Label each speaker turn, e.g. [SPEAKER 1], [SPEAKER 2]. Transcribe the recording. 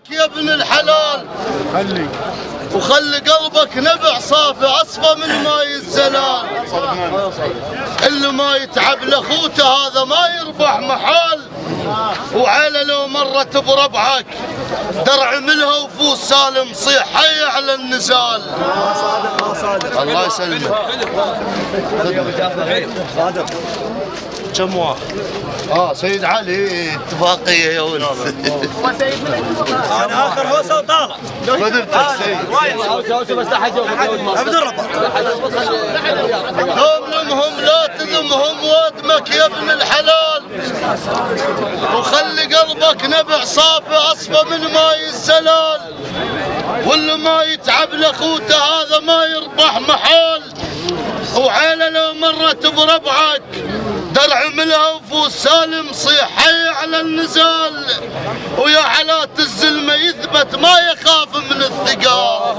[SPEAKER 1] يا ابن الحلال وخلي قلبك نبع صافي اصفى من ماي الزلال. اللي ما يتعب لاخوته هذا ما يربح محال، وعيله لو مرت بربعك درع ملها وفوز سالم صيح حي على النزال. الله يسلمك.
[SPEAKER 2] صادق كم واحد؟
[SPEAKER 1] سيد علي اتفاقيه يا ولد.
[SPEAKER 2] انا اخر هوسه وطالع.
[SPEAKER 1] بدرتك سيد.
[SPEAKER 2] عبد الرب
[SPEAKER 1] تظلمهم لا تذمهم وادمك يا ابن الحلال، وخلي قلبك نبع صافي اصفى من ماي الزلال. واللي ما يتعب لاخوته هذا ما يربح محال، وعيله لو مرت بربعك درع ملها وفوز سالم صيح حي على النزال. ويا حالات الزلمه يثبت ما يخاف من الثقال.